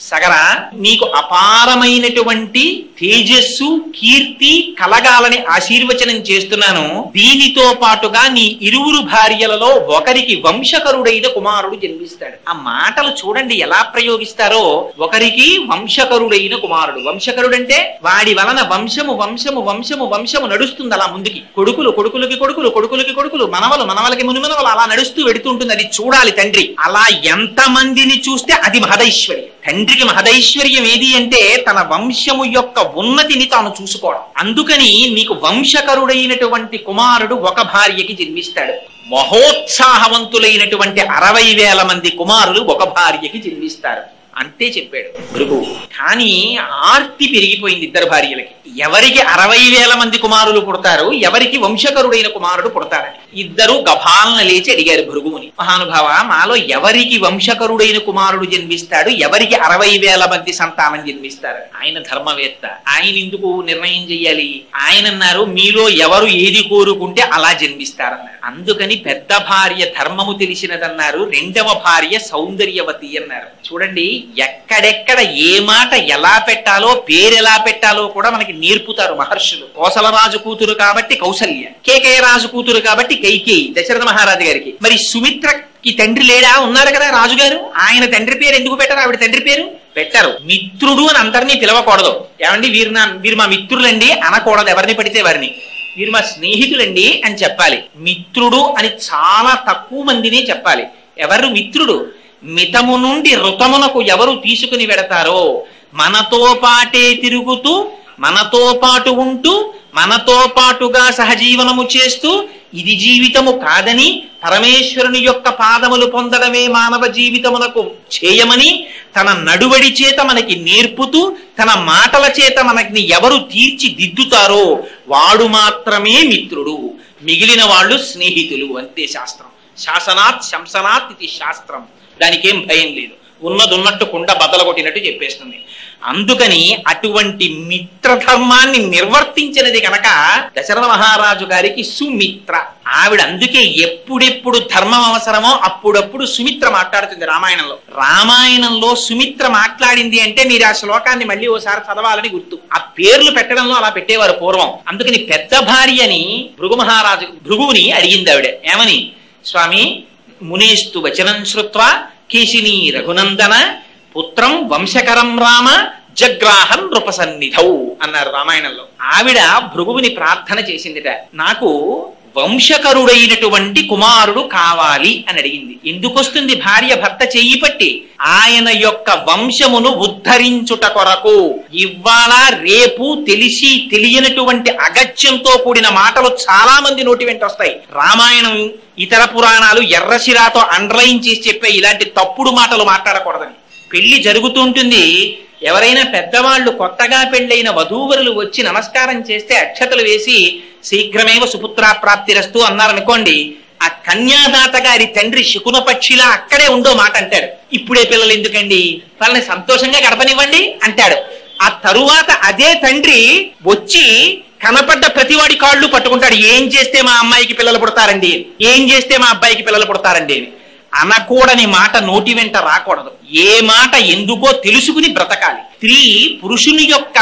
సగరా నీకు అపారమైనటువంటి తేజస్సు కీర్తి కలగాలని ఆశీర్వచనం చేస్తున్నాను. దీనితో పాటుగా నీ ఇరువురు భార్యలలో ఒకరికి వంశకరుడైన కుమారుడు జన్మిస్తాడు. ఆ మాటలు చూడండి ఎలా ప్రయోగిస్తారో. ఒకరికి వంశకరుడైన కుమారుడు. వంశకరుడంటే వాడి వలన వంశము వంశము వంశము వంశము నడుస్తుంది అలా ముందుకి. కొడుకులు కొడుకులకి కొడుకులు కొడుకులకి కొడుకులు మనవలు మనవలకి మునిమనవలు అలా నడుస్తూ వెడుతుంటుంది. అది చూడాలి తండ్రి. అలా ఎంతమందిని చూస్తే అది మహదైశ్వర్యం. తండ్రికి మహదైశ్వర్యం ఏది అంటే తన వంశము యొక్క ఉన్నతిని తాను చూసుకోవడం. అందుకని నీకు వంశకరుడైనటువంటి కుమారుడు ఒక భార్యకి జన్మిస్తాడు. మహోత్సాహవంతులైనటువంటి 60,000 మంది కుమారులు ఒక భార్యకి జన్మిస్తారు. అంతే చెప్పాడు భృగువు. కానీ ఆర్తి పెరిగిపోయింది ఇద్దరు భార్యలకి. ఎవరికి 60,000 మంది కుమారులు పుడతారు, ఎవరికి వంశకరుడైన కుమారుడు పుడతారని ఇద్దరు గభాలన లేచి అడిగారు భృగువుని. మహానుభావ, మాలో ఎవరికి వంశకరుడైన కుమారుడు జన్మిస్తాడు, ఎవరికి 60,000 మంది సంతానం జన్మిస్తారు? ఆయన ధర్మవేత్త, ఆయన ఎందుకు నిర్ణయం చెయ్యాలి? ఆయన అన్నారు, మీలో ఎవరు ఏది కోరుకుంటే అలా జన్మిస్తారన్నారు. అందుకని పెద్ద భార్య ధర్మము తెలిసినదన్నారు, రెండవ భార్య సౌందర్యవతి అన్నారు. చూడండి, ఎక్కడెక్కడ ఏ మాట ఎలా పెట్టాలో, పేరెలా పెట్టాలో కూడా మనకి నేర్పుతారు మహర్షులు. కోసలరాజు కూతురు కాబట్టి కౌసల్య, కేకయ రాజు కూతురు కాబట్టి కైకేయి దశరథ మహారాజు గారికి. మరి సుమిత్రకి తండ్రి లేడా? ఉన్నారు కదా రాజుగారు. ఆయన తండ్రి పేరు ఎందుకు పెట్టారు? ఆవిడ తండ్రి పేరు పెట్టారు. మిత్రుడు అని అందరినీ పిలవకూడదు. ఏమండి, వీరు మా మిత్రులండి అనకూడదు. ఎవరిని పడితే వారిని. వీరు మా స్నేహితులండి అని చెప్పాలి. మిత్రుడు అని చాలా తక్కువ మందినే చెప్పాలి. ఎవరు మిత్రుడు? మితము నుండి ఋతమునకు ఎవరు తీసుకుని వెడతారో, మనతో పాటే తిరుగుతూ మనతో పాటు ఉంటూ మనతో పాటుగా సహజీవనము చేస్తూ ఇది జీవితము కాదని పరమేశ్వరుని యొక్క పాదములు పొందడమే మానవ జీవితమునకు చేయమని తన నడువడి చేత మనకి నేర్పుతూ తన మాటల చేత మనకి ఎవరు తీర్చిదిద్దుతారో వాడు మాత్రమే మిత్రుడు. మిగిలిన వాళ్ళు స్నేహితులు. అంతే శాస్త్రం. శాసనాత్ శంసనాత్ ఇది శాస్త్రం. దానికేం భయం లేదు. ఉన్నదున్నట్టు కుండ బద్దలు కొట్టినట్టు చెప్పేస్తుంది. అందుకని అటువంటి మిత్రధర్మాన్ని నిర్వర్తించినది కనుక దశరథ మహారాజు గారికి సుమిత్ర. ఆవిడ అందుకే ఎప్పుడెప్పుడు ధర్మం అవసరమో అప్పుడప్పుడు సుమిత్ర మాట్లాడుతుంది రామాయణంలో. రామాయణంలో సుమిత్ర మాట్లాడింది అంటే మీరు ఆ శ్లోకాన్ని మళ్ళీ ఓసారి చదవాలని గుర్తు. ఆ పేర్లు పెట్టడంలో అలా పెట్టేవారు పూర్వం. అందుకని పెద్ద భార్యని భృగువుని అడిగింది ఆవిడ. ఏమని? స్వామి, మునేస్తు వచనం శ్రుత్వా కేశినీ రఘునందన పుత్రం వంశకరం రామ జగ్రాహం నృపసన్నిధౌ అన్నారు రామాయణంలో. ఆవిడ భృగువుని ప్రార్థన చేసిందిట, నాకు వంశకరుడైనటువంటి కుమారుడు కావాలి అని అడిగింది. ఎందుకొస్తుంది భార్య భర్త చెయ్యి పట్టి? ఆయన యొక్క వంశమును ఉద్ధరించుట కొరకు. ఇవాళ రేపు తెలిసి తెలియనటువంటి అగత్యంతో కూడిన మాటలు చాలా మంది నోటి వెంట వస్తాయి. రామాయణం ఇతర పురాణాలు ఎర్రశిరాతో అండర్లైన్ చేసి చెప్పే ఇలాంటి తప్పుడు మాటలు మాట్లాడకూడదని. పెళ్లి జరుగుతుంటుంది, ఎవరైనా పెద్దవాళ్ళు కొత్తగా పెళ్ళైన వధూవరులు వచ్చి నమస్కారం చేస్తే అక్షతలు వేసి శీఘ్రమేవ సుపుత్రాప్రాప్తిరస్తు అన్నారనుకోండి, ఆ కన్యాదాత గారి తండ్రి శకున పక్షిలా అక్కడే ఉండో మాట అంటాడు. ఇప్పుడే పిల్లలు ఎందుకండి, వాళ్ళని సంతోషంగా గడపనివ్వండి అంటాడు. ఆ తరువాత అదే తండ్రి వచ్చి కనపడ్డ ప్రతివాడి కాళ్ళు పట్టుకుంటాడు. ఏం చేస్తే మా అమ్మాయికి పిల్లలు పుడతారండి, ఏం చేస్తే మా అబ్బాయికి పిల్లలు పుడతారండి అని. అనకూడని మాట నోటి వెంట రాకూడదు. ఏ మాట ఎందుకో తెలుసుకుని బ్రతకాలి. స్త్రీ పురుషుని యొక్క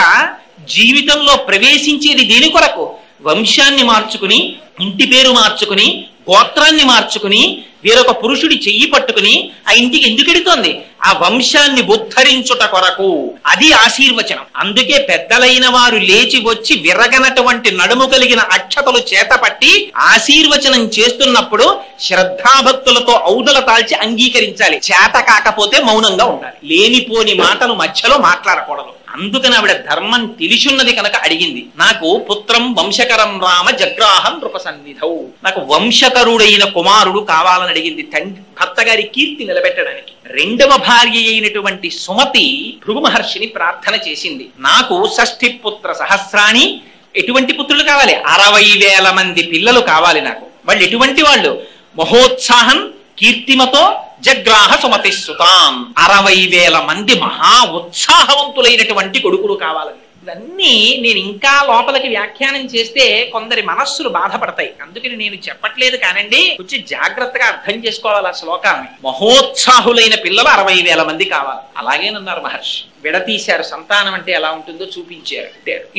జీవితంలో ప్రవేశించేది దేని కొరకు? వంశాన్ని మార్చుకుని, ఇంటి పేరు మార్చుకుని, గోత్రాన్ని మార్చుకుని, వేరొక పురుషుడి చెయ్యి పట్టుకుని ఆ ఇంటికి ఎందుకు ఎడుతోంది? ఆ వంశాన్ని ఉద్ధరించుట కొరకు. అది ఆశీర్వచనం. అందుకే పెద్దలైన వారు లేచి వచ్చి విరగనటువంటి నడుము కలిగిన అక్షతలు చేతపట్టి ఆశీర్వచనం చేస్తున్నప్పుడు శ్రద్ధాభక్తులతో ఔదల తాల్చి అంగీకరించాలి. చేత కాకపోతే మౌనంగా ఉండాలి. లేనిపోని మాటలు మధ్యలో మాట్లాడకూడదు. అందుకని ఆవిడ ధర్మం తెలిసున్నది కనుక అడిగింది, నాకు పుత్రం వంశకరం రామ జగ్రాహం నృపసన్నిధౌ, నాకు వంశకరుడైన కుమారుడు కావాలని అడిగింది, తండ్రి భర్త గారి కీర్తి నిలబెట్టడానికి. రెండవ భార్య అయినటువంటి సుమతి భృగు మహర్షిని ప్రార్థన చేసింది, నాకు షష్ఠి పుత్ర సహస్రాణి. ఎటువంటి పుత్రులు కావాలి? 60,000 మంది పిల్లలు కావాలి నాకు. వాళ్ళు ఎటువంటి వాళ్ళు? మహోత్సాహం కీర్తిమతో జగ్రాహ సుమతి సుతాం. 60,000 మంది మహా ఉత్సాహవంతులైనటువంటి కొడుకులు కావాలని. ఇవన్నీ నేను ఇంకా లోపలికి వ్యాఖ్యానం చేస్తే కొందరి మనస్సులు బాధపడతాయి. అందుకని నేను చెప్పట్లేదు కానండి, కొంచెం జాగ్రత్తగా అర్థం చేసుకోవాలి ఆ శ్లోకాన్ని. మహోత్సాహులైన పిల్లలు 60,000 మంది కావాలి. అలాగేనన్నారు మహర్షి. విడతీశారు, సంతానం అంటే ఎలా ఉంటుందో చూపించారు.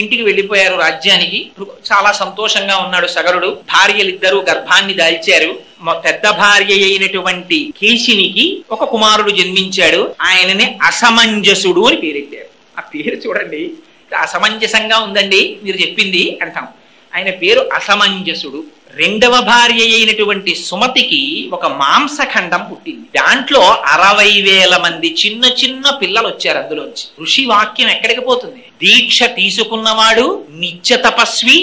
ఇంటికి వెళ్ళిపోయారు రాజ్యానికి. చాలా సంతోషంగా ఉన్నాడు సగరుడు. భార్యలిద్దరూ గర్భాన్ని దాల్చారు. పెద్ద భార్య అయినటువంటి కేశినికి ఒక కుమారుడు జన్మించాడు. ఆయనని అసమంజసుడు అని పేరెట్టారు. ఆ పేరు చూడండి, అసమంజసంగా ఉందండి మీరు చెప్పింది అంటాం. ఆయన పేరు అసమంజసుడు. రెండవ భార్య అయినటువంటి సుమతికి ఒక మాంసఖండం పుట్టింది. దాంట్లో 60,000 మంది చిన్న చిన్న పిల్లలు వచ్చారు. అందులోంచి ఋషి వాక్యం ఎక్కడికి పోతుంది? దీక్ష తీసుకున్నవాడు, నిత్య తపస్వి,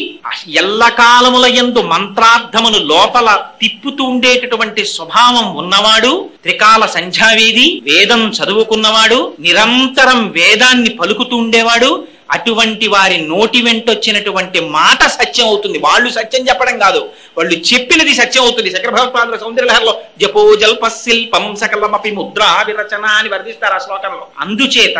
ఎల్లకాలముల యందు మంత్రార్థమును లోపల తిప్పుతూ ఉండేటటువంటి స్వభావం ఉన్నవాడు, త్రికాల సంధ్యావేది, వేదం చదువుకున్నవాడు, నిరంతరం వేదాన్ని పలుకుతూ ఉండేవాడు. అటువంటి వారి నోటి వెంటొచ్చినటువంటి మాట సత్యం అవుతుంది. వాళ్ళు సత్యం చెప్పడం కాదు, వాళ్ళు చెప్పినది సత్యం అవుతుంది. శంకర భగవత్పాదుల సౌందర్యలహరిలో జపో జల్ప శిల్పం సకలమపి ముద్రా విరచన అని వర్ణిస్తారు ఆ శ్లోకంలో. అందుచేత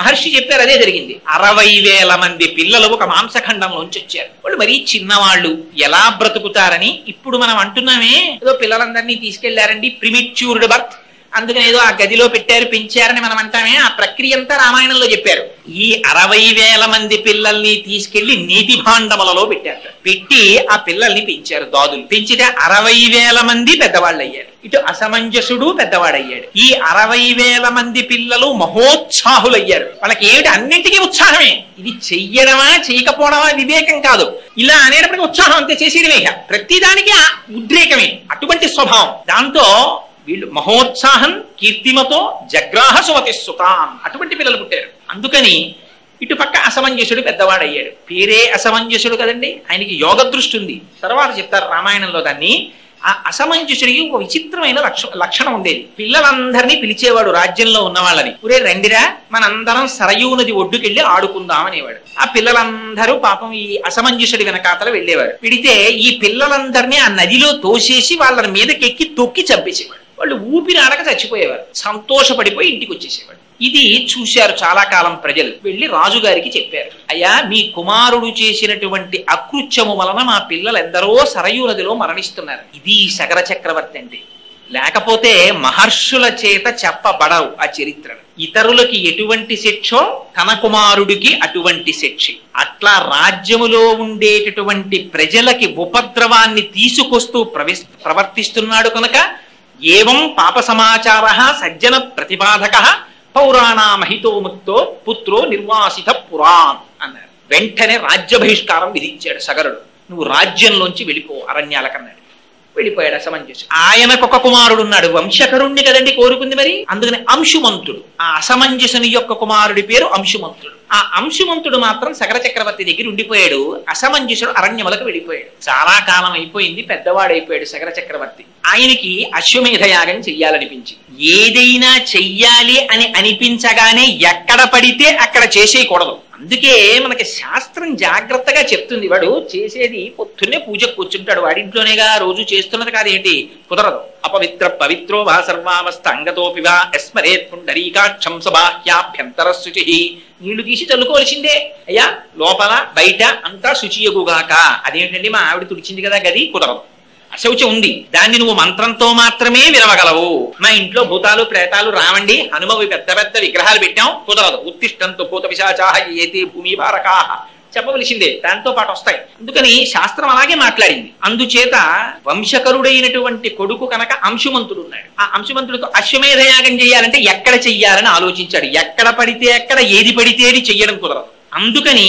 మహర్షి చెప్పారు, అదే జరిగింది. 60,000 మంది పిల్లలు ఒక మాంసఖండంలోంచి వచ్చారు. వాళ్ళు మరీ చిన్నవాళ్ళు, ఎలా బ్రతుకుతారని ఇప్పుడు మనం అంటున్నామే, ఏదో పిల్లలందరినీ తీసుకెళ్లారండి, ప్రిమిచ్యూర్డ్ బర్త్, అందుకని ఏదో ఆ గదిలో పెట్టారు పెంచారని మనం అంటామే. ఆ ప్రక్రియ అంతా రామాయణంలో చెప్పారు. ఈ 60,000 మంది పిల్లల్ని తీసుకెళ్లి నీతి భాండములలో పెట్టారు. పెట్టి ఆ పిల్లల్ని పెంచారు దాదులు. పెంచితే 60,000 మంది పెద్దవాళ్ళు అయ్యారు. ఇటు అసమంజసుడు పెద్దవాడయ్యాడు. ఈ 60,000 మంది పిల్లలు మహోత్సాహులు అయ్యారు. వాళ్ళకి ఏమిటి? అన్నింటికీ ఉత్సాహమే. ఇది చెయ్యడమా చేయకపోవడమా వివేకం కాదు. ఇలా అనేటప్పటికీ ఉత్సాహం అంతే, చేసేయడమే. ప్రతిదానికి ఉద్రేకమే, అటువంటి స్వభావం. దాంతో వీళ్ళు మహోత్సాహం కీర్తిమతో జగ్రాహ సుమతి సుతాం, అటువంటి పిల్లలు పుట్టారు. అందుకని ఇటుపక్క అసమంజసుడు పెద్దవాడయ్యాడు. పేరే అసమంజసుడు కదండి, ఆయనకి యోగ దృష్టి ఉంది. తర్వాత చెప్తారు రామాయణంలో దాన్ని. ఆ అసమంజసుడికి ఒక విచిత్రమైన లక్షణం ఉండేది. పిల్లలందరినీ పిలిచేవాడు రాజ్యంలో ఉన్న వాళ్ళని. ఒరే రండిరా, మనందరం సరయూ నది ఒడ్డుకెళ్ళి ఆడుకుందాం అనేవాడు. ఆ పిల్లలందరూ పాపం ఈ అసమంజసుడి వెనకాతల వెళ్ళేవారు. పిడితే ఈ పిల్లలందరినీ ఆ నదిలో తోసేసి వాళ్ళ మీదకెక్కి తొక్కి చంపేసేవాడు. వాళ్ళు ఊపిరి ఆడక చచ్చిపోయేవారు. సంతోషపడిపోయి ఇంటికి వచ్చేసేవాడు. ఇది చూశారు చాలా కాలం ప్రజలు. వెళ్ళి రాజుగారికి చెప్పారు, అయ్యా మీ కుమారుడు చేసినటువంటి అకృత్యము వలన మా పిల్లలు ఎందరో సరయూ నదిలో మరణిస్తున్నారు. ఇది సగర చక్రవర్తి అంటే. లేకపోతే మహర్షుల చేత చెప్పబడవు ఆ చరిత్రలు. ఇతరులకి ఎటువంటి శిక్షో తన కుమారుడికి అటువంటి శిక్ష. అట్లా రాజ్యములో ఉండేటటువంటి ప్రజలకి ఉపద్రవాన్ని తీసుకొస్తూ ప్రవర్తిస్తున్నాడు కనుక ఏవం పాప సమాచార సజ్జన ప్రతిపాదక పౌరాణామహితో ముక్తో పుత్రో నిర్వాసిత పురాన్ అన్నారు. వెంటనే రాజ్య బహిష్కారం విధించాడు సగరుడు. నువ్వు రాజ్యంలోంచి వెళ్ళిపో అరణ్యాల కన్నాడు. వెళ్ళిపోయాడు అసమంజసు. ఆయనకొక కుమారుడు ఉన్నాడు, వంశకరుణ్ణి కదండి కోరుకుంది మరి, అందుకని అంశుమంతుడు. ఆ అసమంజసుని యొక్క కుమారుడి పేరు అంశుమంతుడు. ఆ అంశుమంతుడు మాత్రం సగర చక్రవర్తి దగ్గర ఉండిపోయాడు. అసమంజసుడు అరణ్యములకు వెళ్ళిపోయాడు. చాలా కాలం అయిపోయింది, పెద్దవాడైపోయాడు సగర చక్రవర్తి. ఆయనకి అశ్వమేధ యాగం చెయ్యాలనిపించింది. ఏదైనా చెయ్యాలి అని అనిపించగానే ఎక్కడ పడితే అక్కడ చేసేయకూడదు. అందుకే మనకి శాస్త్రం జాగ్రత్తగా చెప్తుంది. వాడు చేసేది పొద్దున్నే పూజకు కూర్చుంటాడు, వాడింట్లోనేగా రోజు చేస్తున్నది కాదేంటి, కుదరదు. అపవిత్ర పవిత్రో వా సర్వావస్థ అంగతోపివా ఎస్మరేత్ పుండరీకాక్షం సబాహ్యాభ్యంతర శుచి. నీళ్లు తీసి చల్లుకోవాల్సిందే. అయ్యా లోపల బయట అంతా శుచియగుగాక. అదేంటండి మా ఆవిడ తుడిచింది కదా గది, కుదరదు. అశౌచం ఉంది, దాన్ని నువ్వు మంత్రంతో మాత్రమే విరవగలవు. మా ఇంట్లో భూతాలు ప్రేతాలు రావండి, హనుమవి పెద్ద పెద్ద విగ్రహాలు పెట్టాం, కుదరదు. ఉత్తిష్టంతో భూత పిశాచాః ఏతే భూమి భారకాః చెప్పవలసిందే, దాంతో పాటు వస్తాయి. అందుకని శాస్త్రం అలాగే మాట్లాడింది. అందుచేత వంశకరుడైనటువంటి కొడుకు కనుక అంశుమంతుడు ఉన్నాడు. ఆ అంశుమంతుడితో అశ్వమేధ యాగం చేయాలంటే ఎక్కడ చెయ్యాలని ఆలోచించాడు. ఎక్కడ పడితే ఎక్కడ, ఏది పడితే అది చెయ్యడం కుదరదు. అందుకని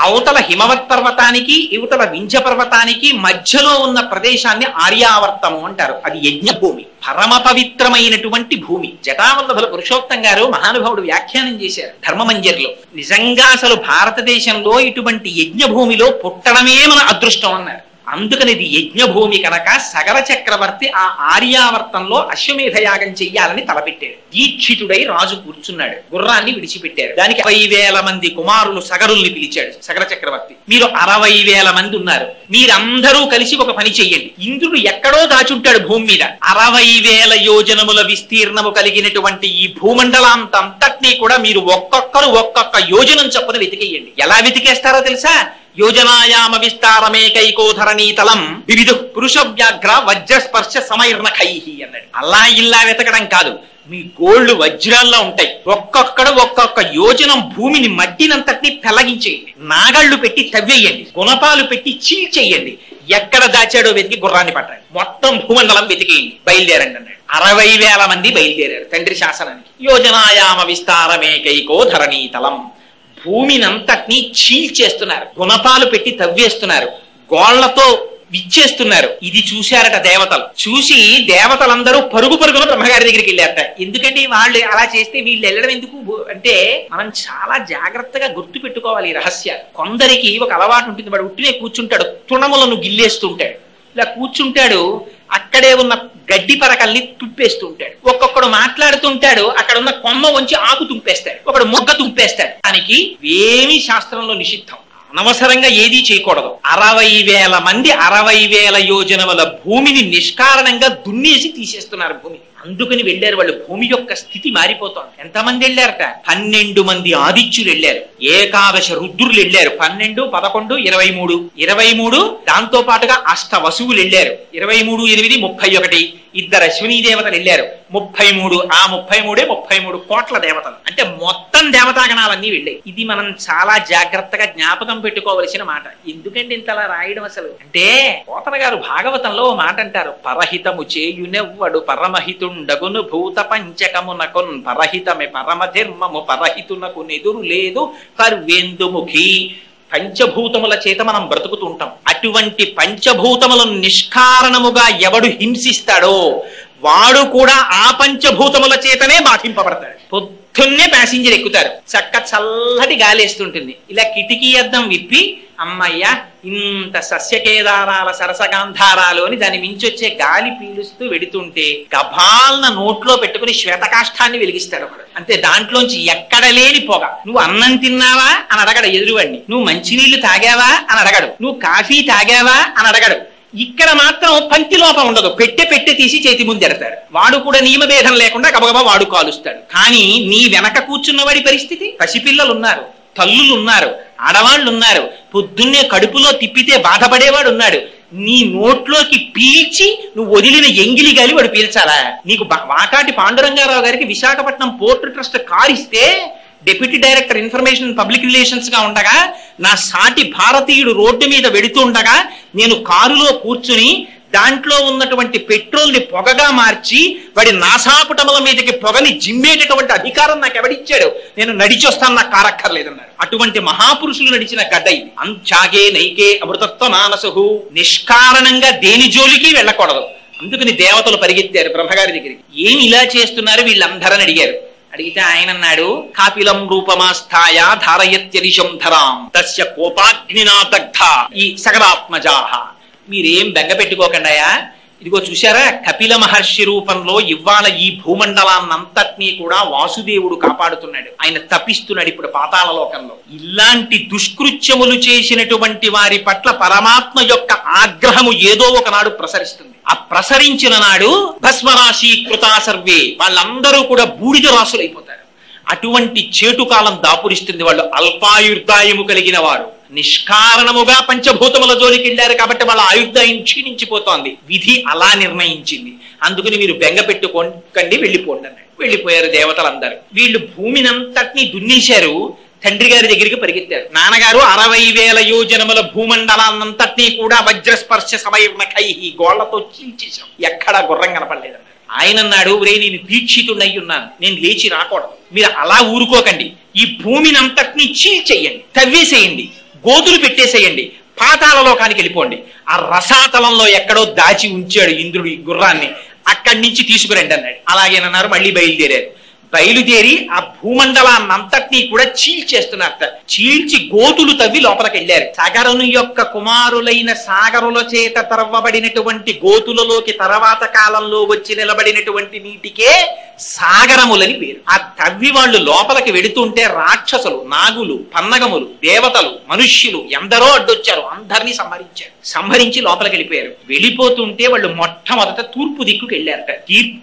అవతల హిమవత్ పర్వతానికి ఇవతల వింధ్య పర్వతానికి మధ్యలో ఉన్న ప్రదేశాన్ని ఆర్యావర్తము అంటారు. అది యజ్ఞభూమి, పరమ పవిత్రమైనటువంటి భూమి. జటావల్లభుల పురుషోత్తం గారు మహానుభావుడు వ్యాఖ్యానం చేశారు ధర్మమంజరిలో. నిజంగా అసలు భారతదేశంలో ఇటువంటి యజ్ఞభూమిలో పుట్టడమే మన అదృష్టం అన్నారు. అందుకని ఇది యజ్ఞభూమి కనుక సగర చక్రవర్తి ఆ ఆర్యావర్తంలో అశ్వమేధయాగం చెయ్యాలని తలపెట్టాడు. దీక్షితుడై రాజు కూర్చున్నాడు. గుర్రాన్ని విడిచిపెట్టారు. దానికి 60,000 మంది కుమారులు సగరుల్ని పిలిచాడు సగర చక్రవర్తి. మీరు 60,000 మంది ఉన్నారు, మీరందరూ కలిసి ఒక పని చెయ్యండి. ఇంద్రుడు ఎక్కడో దాచుంటాడు భూమి మీద. 60,000 యోజనముల విస్తీర్ణము కలిగినటువంటి ఈ భూమండలాంతంతటినీ కూడా మీరు ఒక్కొక్కరు ఒక్కొక్క యోజనం చొప్పున వెతికేయండి. ఎలా వెతికేస్తారో తెలుసా? యోజనాయామ విస్తారమేకైకోధరణీతలం వివిధ పురుష వ్యాఘ్ర వజ్రస్పర్శ సమైర్నఖైహి అన్నాడు. అలా ఇలా వెతకడం కాదు, మీ గోళ్లు వజ్రాల్లో ఉంటాయి. ఒక్కొక్క యోజనం భూమిని మట్టినంతటినీ పెళ్లగించేయండి. నాగళ్లు పెట్టి తవ్వేయండి, గుణపాలు పెట్టి చీల్చేయండి. ఎక్కడ దాచాడో వెతికి గుర్రాన్ని పట్టండి. మొత్తం భూమండలం వెతికేయండి, బయలుదేరండి అన్నాడు. 60,000 మంది బయలుదేరారు తండ్రి శాసనానికి. యోజనాయామ విస్తారమేకైకో ధరణీతలం, భూమినంతటినీ చీల్చేస్తున్నారు, గుణపాలు పెట్టి తవ్వేస్తున్నారు, గోళ్లతో విచ్చేస్తున్నారు. ఇది చూశారట దేవతలు. చూసి దేవతలందరూ పరుగున బ్రహ్మగారి దగ్గరికి వెళ్ళారట. ఎందుకంటే వాళ్ళు అలా చేస్తే వీళ్ళు వెళ్ళడం ఎందుకు అంటే, మనం చాలా జాగ్రత్తగా గుర్తు పెట్టుకోవాలి ఈ రహస్యాలు. కొందరికి ఒక అలవాటు ఉంటుంది, వాడు ఉట్టినే కూర్చుంటాడు, తృణములను గిల్లేస్తుంటాడు. ఇలా కూర్చుంటాడు, అక్కడే ఉన్న గడ్డి పరకల్ని తుప్పేస్తూ ఉంటాడు. ఒక్కొక్కడు మాట్లాడుతుంటాడు, అక్కడ ఉన్న కొమ్మ వంచి ఆకు తుంపేస్తాడు, ఒకడు మొగ్గ తుంపేస్తాడు. దానికి ఏమీ శాస్త్రంలో నిషిద్ధం, అనవసరంగా ఏదీ చేయకూడదు. 60,000 మంది 60,000 యోజనముల భూమిని నిష్కారణంగా దున్నేసి తీసేస్తున్నారు భూమి. అందుకని వెళ్ళారు వాళ్ళు. భూమి యొక్క స్థితి మారిపోతోంది. ఎంతమంది వెళ్ళారట? 12 మంది ఆదిత్యులు వెళ్ళారు, ఏకాదశ రుద్రులు వెళ్ళారు. 12, 11, 23, 23 దాంతో పాటుగా అష్ట వసువులు వెళ్ళారు. 23, 8, 31. 2 అశ్వినీ దేవతలు వెళ్ళారు. 33. ఆ 33 కోట్ల దేవతలు. అంటే మొత్తం దేవతాగణాలన్నీ వెళ్ళాయి. ఇది మనం చాలా జాగ్రత్తగా జ్ఞాపకం పెట్టుకోవలసిన మాట. ఎందుకంటే ఇంతలా రాయడం అసలు అంటే, పోతన గారు భాగవతంలో ఓ మాట అంటారు, పరహితము చేయునెవ్వడు పరమహితుండగును భూత పంచకమునకున్ పరహితమే పరమధర్మము పరహితునకు నెదురు లేదు కర్వేందుముఖి. పంచభూతముల చేత మనం బ్రతుకుతూ ఉంటాం. అటువంటి పంచభూతములను నిష్కారణముగా ఎవడు హింసిస్తాడో వాడు కూడా ఆ పంచభూతముల చేతనే బాధింపబడతాడు. పొద్దున్నే ప్యాసింజర్ ఎక్కుతారు, చక్క చల్లటి గాలేస్తుంటుంది. ఇలా కిటికీ అద్దం విప్పి, అమ్మయ్య ఇంత సస్యకేదారాల సరసగాంధారాలు అని దాని మించొచ్చే గాలి పీలుస్తూ వెడుతుంటే గభాలన నోట్లో పెట్టుకుని శ్వేతకాష్ఠాన్ని వెలిగిస్తాడు ఒకడు. అంతే, దాంట్లోంచి ఎక్కడ లేని పొగ. నువ్వు అన్నం తిన్నావా అని అడగడు ఎదురువాడిని, నువ్వు మంచినీళ్లు తాగావా అని అడగడు, నువ్వు కాఫీ తాగావా అని అడగడు. ఇక్కడ మాత్రం పంక్తి లోపం ఉండదు, పెట్టె తీసి చేతి ముందు ఎడతాడు. వాడు కూడా నియమభేదం లేకుండా గబగబా వాడు కాలుస్తాడు. కానీ నీ వెనక కూర్చున్నవాడి పరిస్థితి, పసిపిల్లలున్నారు, తల్లులున్నారు, ఆడవాళ్ళున్నారు, పొద్దున్నే కడుపులో తిప్పితే బాధపడేవాడు ఉన్నాడు. నీ నోట్లోకి పీల్చి నువ్వు వదిలిన ఎంగిలి గాలి వాడు పీల్చాలా? నీకు వాకాటి పాండురంగారావు గారికి విశాఖపట్నం పోర్ట్ ట్రస్ట్ కారు ఇస్తే deputy director information public relations గా ఉండగా, నా సాటి భారతీయుడు రోడ్డు మీద వెడుతూ ఉండగా నేను కారులో కూర్చుని దాంట్లో ఉన్నటువంటి పెట్రోల్ ని పొగగా మార్చి వాడి నాసాపుటముల మీదకి పొగని జిమ్మేటటువంటి అధికారం నాకు ఎవడిచ్చాడు? నేను నడిచొస్తాను, నాకు కారక్కర్లేదన్నారు. అటువంటి మహాపురుషులు నడిచిన గడ్డ ఇది. అంచాగే నైకే అమృతత్వ మానసు. నిష్కారణంగా దేని జోలికి వెళ్ళకూడదు. అందుకని దేవతలు పరిగెత్తారు బ్రహ్మగారి దగ్గరికి. ఏమి ఇలా చేస్తున్నారు వీళ్ళందరని అడిగారు. అడిగితే ఆయన అన్నాడు, కాపిలం రూపమాస్థాయ ధారయత్యరిషం ధరాం తస్య కోపాగ్నినా దగ్ధ ఈ సగరాత్మజాహ. మీరేం బెంగ పెట్టుకోకండాయా, ఇదిగో చూశారా, కపిల మహర్షి రూపంలో ఇవాళ ఈ భూమండలాన్నంతటినీ కూడా వాసుదేవుడు కాపాడుతున్నాడు. ఆయన తపిస్తున్నాడు ఇప్పుడు పాతాళ లోకంలో. ఇలాంటి దుష్కృత్యములు చేసినటువంటి వారి పట్ల పరమాత్మ యొక్క ఆగ్రహము ఏదో ఒకనాడు ప్రసరిస్తుంది. ఆ ప్రసరించిన నాడు భస్మరాశి కృతా సర్వే, వాళ్ళందరూ కూడా బూడిద రాసులైపోతారు. అటువంటి చేటుకాలం దాపురిస్తుంది. వాళ్ళు అల్పాయుర్దాయము కలిగిన వారు నిష్కారణముగా పంచభూతముల జోలికి వెళ్ళారు కాబట్టి వాళ్ళ ఆయుర్దాయం క్షీణించిపోతోంది. విధి అలా నిర్ణయించింది. అందుకని మీరు బెంగ పెట్టుకోకండి, వెళ్ళిపోండి అన్నాడు. వెళ్ళిపోయారు దేవతలందరూ. వీళ్ళు భూమినంతటినీ దున్నేశారు. తండ్రి గారి దగ్గరికి పరిగెత్తారు. నాన్నగారు 60,000 యోజనముల భూమండలాన్నంతటినీ కూడా వజ్రస్పర్శ సమయమఖై గోళ్లతో చీల్చేశాం, ఎక్కడా గుర్రం కనపడలేదన్నారు. ఆయన అన్నాడు, ఒరే నేను దీక్షితుడై ఉన్నాను, నేను లేచి రాకూడదు, మీరు అలా ఊరుకోకండి, ఈ భూమినంతటినీ చీల్చేయండి, తవ్వేసేయండి, గోతులు పెట్టేసేయండి, పాతాళ లోకానికి వెళ్ళిపోండి. ఆ రసాతలంలో ఎక్కడో దాచి ఉంచాడు ఇంద్రుడు ఈ గుర్రాన్ని, అక్కడి నుంచి తీసుకురండి అన్నాడు. అలాగేనన్నారు. మళ్ళీ బయలుదేరారు. బయలుదేరి ఆ భూమండలాన్నంతటినీ కూడా చీల్చేస్తున్నారట. చీల్చి గోతులు తవ్వి లోపలికి వెళ్ళారు. సగరుని యొక్క కుమారులైన సాగరుల చేత తవ్వబడినటువంటి గోతులలోకి తర్వాత కాలంలో వచ్చి నిలబడినటువంటి నీటికే సాగరములని పేరు. ఆ తవ్వి వాళ్ళు లోపలికి వెడుతుంటే రాక్షసులు, నాగులు, పన్నగములు, దేవతలు, మనుష్యులు ఎందరో అడ్డొచ్చారు. అందరినీ సంహరించి లోపలికి వెళ్ళిపోయారు. వెళ్ళిపోతుంటే వాళ్ళు మొట్టమొదట తూర్పు దిక్కుకి వెళ్ళారట.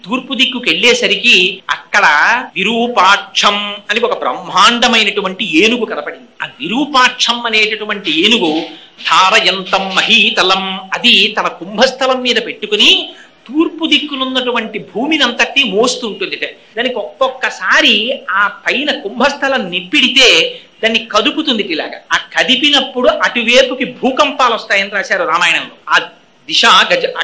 తూర్పు దిక్కుకి వెళ్ళేసరికి అక్కడ విరూపాక్షం అని ఒక బ్రహ్మాండమైనటువంటి ఏనుగు కనపడింది. ఆ విరూపాక్షం అనేటటువంటి ఏనుగు ధారయంతం మహీతలం, అది తన కుంభస్థలం మీద పెట్టుకుని తూర్పు దిక్కునున్నటువంటి భూమిని అంతటి మోస్తుంటుంది. దానికి ఒక్కొక్కసారి ఆ పైన కుంభస్థలం నిప్పిడితే దాన్ని కదుపుతుంది. ఇలాగా ఆ కదిపినప్పుడు అటువైపుకి భూకంపాలు వస్తాయని రాశారు రామాయణంలో. ఆ దిశ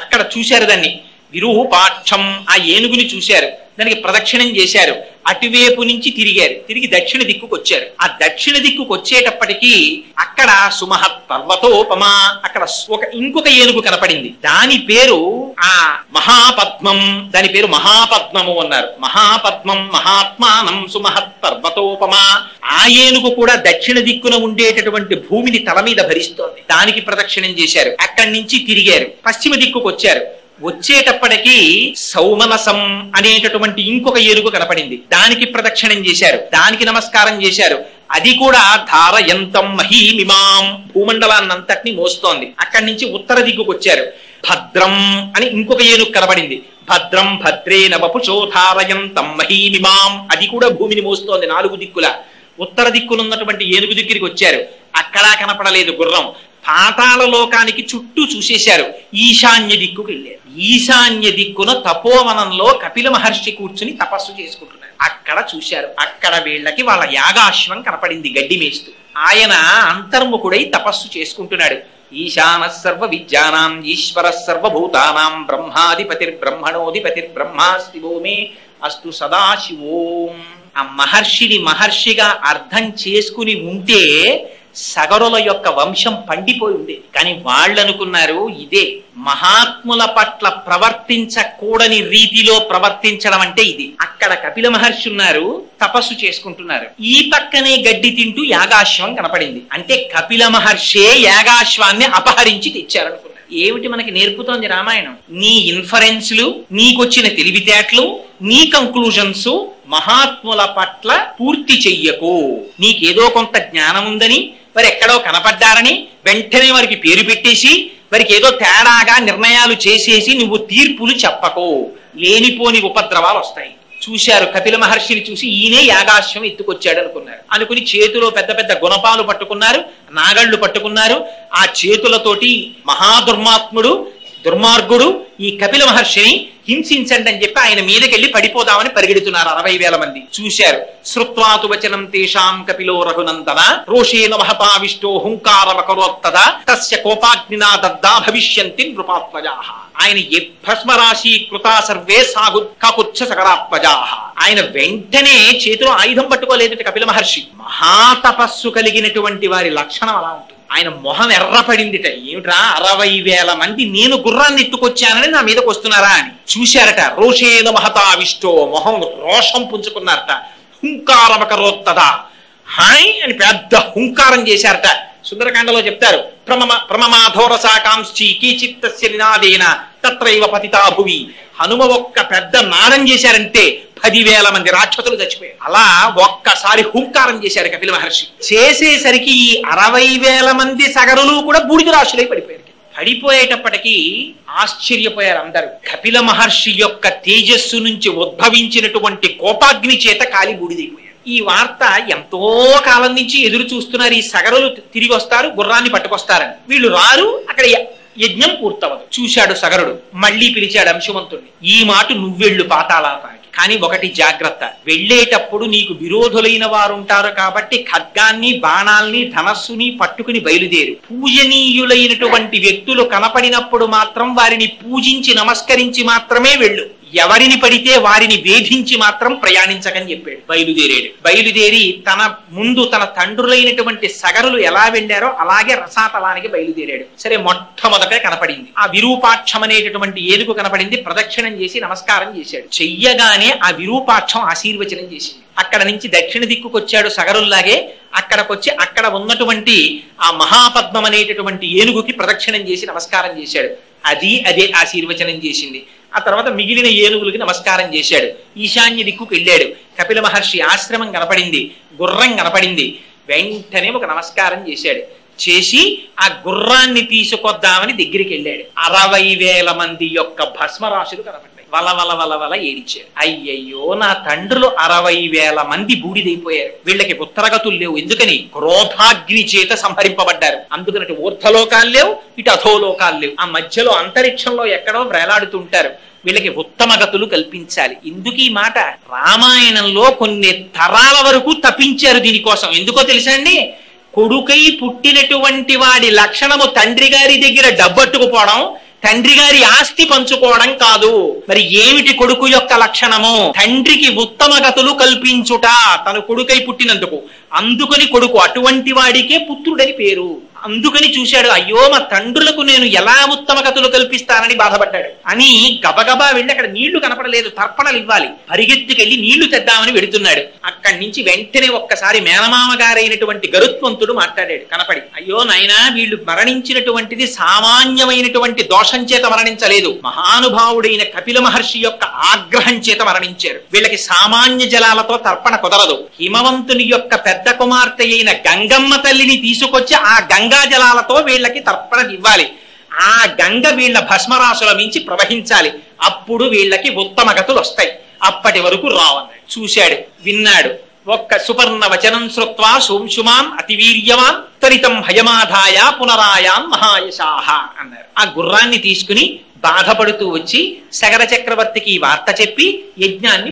అక్కడ చూశారు దాన్ని. విరూపాక్షం ఆ ఏనుగుని చూశారు, దానికి ప్రదక్షిణం చేశారు, అటువైపు నుంచి తిరిగారు, తిరిగి దక్షిణ దిక్కుకు వచ్చారు. ఆ దక్షిణ దిక్కుకు వచ్చేటప్పటికీ అక్కడ సుమహత్ పర్వతోపమా, అక్కడ ఇంకొక ఏనుగు కనపడింది. దాని పేరు ఆ మహాపద్మం, దాని పేరు మహాపద్మము అన్నారు. మహాపద్మం మహాత్మానం సుమహత్ పర్వతోపమా. ఆ ఏనుగు కూడా దక్షిణ దిక్కున ఉండేటటువంటి భూమిని తల మీద భరిస్తోంది. దానికి ప్రదక్షిణం చేశారు. అక్కడి నుంచి తిరిగారు, పశ్చిమ దిక్కుకు వచ్చారు. వచ్చేటప్పటికి సౌమనసం అనేటటువంటి ఇంకొక ఏనుగు కనపడింది. దానికి ప్రదక్షిణం చేశారు, దానికి నమస్కారం చేశారు. అది కూడా ధారయంతం మహీమిమాం, భూమండలాన్నంతటిని మోస్తోంది. అక్కడి నుంచి ఉత్తర దిక్కుకు వచ్చారు. భద్రం అని ఇంకొక ఏనుగు కనపడింది. భద్రం భద్రేన వపుషో ధారయంతం మహీమిమాం, అది కూడా భూమిని మోస్తోంది నాలుగు దిక్కుల. ఉత్తర దిక్కునున్నటువంటి ఏనుగు దగ్గరికి వచ్చారు. అక్కడా కనపడలేదు గుర్రం. పాతాళ లోకానికి చుట్టూ చూసేశారు. ఈశాన్య దిక్కుకు వెళ్ళారు. ఈశాన్య దిక్కున తపోవనంలో కపిల మహర్షి కూర్చుని తపస్సు చేసుకుంటున్నారు. అక్కడ చూశారు. అక్కడ వీళ్ళకి వాళ్ళ యాగాశ్వం కనపడింది గడ్డి మేస్తూ. ఆయన అంతర్ముఖుడై తపస్సు చేసుకుంటున్నాడు. ఈశాన సర్వ విద్యానాం ఈశ్వర సర్వభూతానాం బ్రహ్మాధిపతిర్బ్రహ్మణోధిపతిర్బ్రహ్మా శివో మే అస్తు సదాశివోం. ఆ మహర్షిని మహర్షిగా అర్థం చేసుకుని ఉంటే సగరుల యొక్క వంశం పండిపోయి ఉంది. కానీ వాళ్ళు అనుకున్నారు ఇదే మహాత్ముల పట్ల ప్రవర్తించకూడని రీతిలో ప్రవర్తించడం అంటే ఇది. అక్కడ కపిల మహర్షి ఉన్నారు, తపస్సు చేసుకుంటున్నారు. ఈ పక్కనే గడ్డి తింటూ యాగాశ్వం కనపడింది. అంటే కపిల మహర్షే యాగాశ్వాన్ని అపహరించి తెచ్చారనుకున్నారు. ఏమిటి మనకి నేర్పుతోంది రామాయణం? నీ ఇన్ఫరెన్స్లు, నీకొచ్చిన తెలివితేటలు, నీ కంక్లూజన్స్ మహాత్ముల పట్ల పూర్తి చెయ్యకు. నీకేదో కొంత జ్ఞానం ఉందని, వారు ఎక్కడో కనపడ్డారని వెంటనే వారికి పేరు పెట్టేసి వారికి ఏదో తేడాగా నిర్ణయాలు చేసేసి నువ్వు తీర్పులు చెప్పకు. లేనిపోని ఉపద్రవాలు వస్తాయి. చూశారు కపిల మహర్షిని చూసి ఈయనే యాగాశ్వం ఎత్తుకొచ్చాడు అనుకున్నారు. అనుకుని చేతిలో పెద్ద పెద్ద గుణపాలు పట్టుకున్నారు, నాగళ్ళు పట్టుకున్నారు. ఆ చేతులతోటి మహాదుర్మాత్ముడు, దుర్మార్గుడు ఈ కపిల మహర్షిని హింసించండి అని చెప్పి ఆయన మీదకెళ్ళి పడిపోదామని పరిగెడుతున్నారు 60,000 మంది. చూశారు. శ్రుత్వాతు వచనం తేషాం కపిలో రఘునందన రోషేన మహతావిష్టో హుంకారమకరోత్తద తస్య కోపాగ్నినా దగ్ధా భవిష్యంతి నృపాత్మజాః. ఆయన భస్మరాశి కృతా సర్వే సాగు కాకుచ్చ సకరాత్మజాః. ఆయన వెంటనే చేతిలో ఆయుధం పట్టుకోలేదు కపిల మహర్షి. మహాతపస్సు కలిగినటువంటి వారి లక్షణం అలా ఉంటుంది. ఆయన మొహం ఎర్రపడిందిట. ఏమిట్రా 60,000 మంది నేను గుర్రాన్ని ఎత్తుకొచ్చానని నా మీదకి వస్తున్నారా అని చూశారట. రోషేన మహతావిష్టో, మొహం రోషం పుంజుకున్నారట. హుంకారమకరోత్తదా, హాయ్ అని పెద్ద హుంకారం చేశారట. సుందరకాండలో చెప్తారు, ప్రమమాధోరసాకాంక్షి కీచిత్తస్య నినాదేన తత్రైవ పతితా భువి. హనుమ ఒక్క పెద్ద నాదం చేశారంటే 10,000 మంది రాక్షసులు చచ్చిపోయారు. అలా ఒక్కసారి హుంకారం చేశారు కపిల మహర్షి. చేసేసరికి ఈ 60,000 మంది సగరులు కూడా బూడిద రాశులై పడిపోయారు. పడిపోయేటప్పటికీ ఆశ్చర్యపోయారు అందరూ. కపిల మహర్షి యొక్క తేజస్సు నుంచి ఉద్భవించినటువంటి కోపాగ్ని చేత కాలి బూడిదైపోయారు. ఈ వార్త ఎంతో కాలం నుంచి ఎదురు చూస్తున్నారు. ఈ సగరులు తిరిగి వస్తారు, గుర్రాన్ని పట్టుకొస్తారని. వీళ్ళు రారు, అక్కడ యజ్ఞం పూర్తవదు. చూశాడు సగరుడు, మళ్ళీ పిలిచాడు అంశుమంతుడిని. ఈ మాట నువ్వెళ్ళు పాతాళానికి. కానీ ఒకటి జాగ్రత్త, వెళ్ళేటప్పుడు నీకు విరోధులైన వారుంటారు కాబట్టి ఖడ్గాన్ని, బాణాల్ని, ధనస్సుని పట్టుకుని బయలుదేరు. పూజనీయులైనటువంటి వ్యక్తులు కనపడినప్పుడు మాత్రం వారిని పూజించి నమస్కరించి మాత్రమే వెళ్ళు. ఎవరిని పడితే వారిని వేధించి మాత్రం ప్రయాణించకని చెప్పాడు. బయలుదేరి తన ముందు తన తండ్రులైనటువంటి సగరులు ఎలా వెళ్ళారో అలాగే రసాతలానికి బయలుదేరాడు. సరే, మొట్టమొదటే కనపడింది ఆ విరూపాక్షం అనేటటువంటి ఏనుగు కనపడింది. ప్రదక్షిణం చేసి నమస్కారం చేశాడు. చెయ్యగానే ఆ విరూపాక్షం ఆశీర్వచనం చేసింది. అక్కడ నుంచి దక్షిణ దిక్కుకొచ్చాడు సగరుల్లాగే. అక్కడికొచ్చి అక్కడ ఉన్నటువంటి ఆ మహాపద్మం అనేటటువంటి ఏనుగుకి ప్రదక్షిణం చేసి నమస్కారం చేశాడు. అదే ఆశీర్వచనం చేసింది. ఆ తర్వాత మిగిలిన ఏనుగులకి నమస్కారం చేశాడు. ఈశాన్య దిక్కుకు వెళ్ళాడు. కపిల మహర్షి ఆశ్రమం కనపడింది, గుర్రం కనపడింది. వెంటనే ఒక నమస్కారం చేశాడు. చేసి ఆ గుర్రాన్ని తీసుకొద్దామని దగ్గరికి వెళ్ళాడు. 60,000 మంది యొక్క భస్మరాశులు కనపడ్డాయి. వల ఏడిచాడు. అయ్యయ్యో, నా తండ్రులు 60,000 మంది బూడిదైపోయారు. వీళ్ళకి ఉత్తరగతులు లేవు. ఎందుకని? క్రోధాగ్ని చేత సంహరింపబడ్డారు. అందుకని ఊర్ధ్వలోకాలు లేవు, ఇటు అధోలోకాలు లేవు. ఆ మధ్యలో అంతరిక్షంలో ఎక్కడో వేలాడుతుంటారు. వీళ్ళకి ఉత్తమ గతులు కల్పించాలి. ఎందుకు ఈ మాట? రామాయణంలో కొన్ని తరాల వరకు తప్పించారు దీనికోసం. ఎందుకో తెలుసా అండి? కొడుకై పుట్టినటువంటి వాడి లక్షణము తండ్రి గారి దగ్గర డబ్బట్టుకుపోవడం, తండ్రి గారి ఆస్తి పంచుకోవడం కాదు. మరి ఏమిటి కొడుకు యొక్క లక్షణము? తండ్రికి ఉత్తమ గతులు కల్పించుట, తన కొడుకై పుట్టినందుకు. అందుకని కొడుకు అటువంటి వాడికే పుత్రుడని పేరు. అందుకని చూశాడు, అయ్యో మా తండ్రులకు నేను ఎలా ఉత్తమ గతులు కల్పిస్తానని బాధపడ్డాడు. అని గబగబా వెళ్ళి అక్కడ నీళ్లు కనపడలేదు, తర్పణలు ఇవ్వాలి. పరిగెత్తుకెళ్ళి నీళ్లు తెద్దామని వెడుతున్నాడు. అక్కడి నుంచి వెంటనే ఒక్కసారి మేనమామ గారైనటువంటి గరుత్మంతుడు మాట్లాడాడు కనపడి. అయ్యో నాయనా, వీళ్ళు మరణించినటువంటిది సామాన్యమైనటువంటి దోషం చేత మరణించలేదు, మహానుభావుడైన కపిల మహర్షి యొక్క ఆగ్రహం చేత మరణించారు. వీళ్ళకి సామాన్య జలాలతో తర్పణ కుదరదు. హిమవంతుని యొక్క పెద్ద కుమార్తె అయిన గంగమ్మ తల్లిని తీసుకొచ్చి ఆ గంగా జలాలతో వీళ్ళకి తర్పణ ఇవ్వాలి. ఆ గంగ వీళ్ళ భస్మరాశుల మించి ప్రవహించాలి. అప్పుడు వీళ్ళకి ఉత్తమ గతులు వస్తాయి. అప్పటి వరకు రావన్నాడు. చూశాడు, విన్నాడు. ఒక్క సుపర్ణ వచనం శ్రుత్వా సోంశుమాన్ అతివీర్యవాన్ తరితం భయమాధాయ పునరాయాన్ మహాయశాహ అన్నారు. ఆ గుర్రాన్ని తీసుకుని బాధపడుతూ వచ్చి సగర చక్రవర్తికి వార్త చెప్పి యజ్ఞాన్ని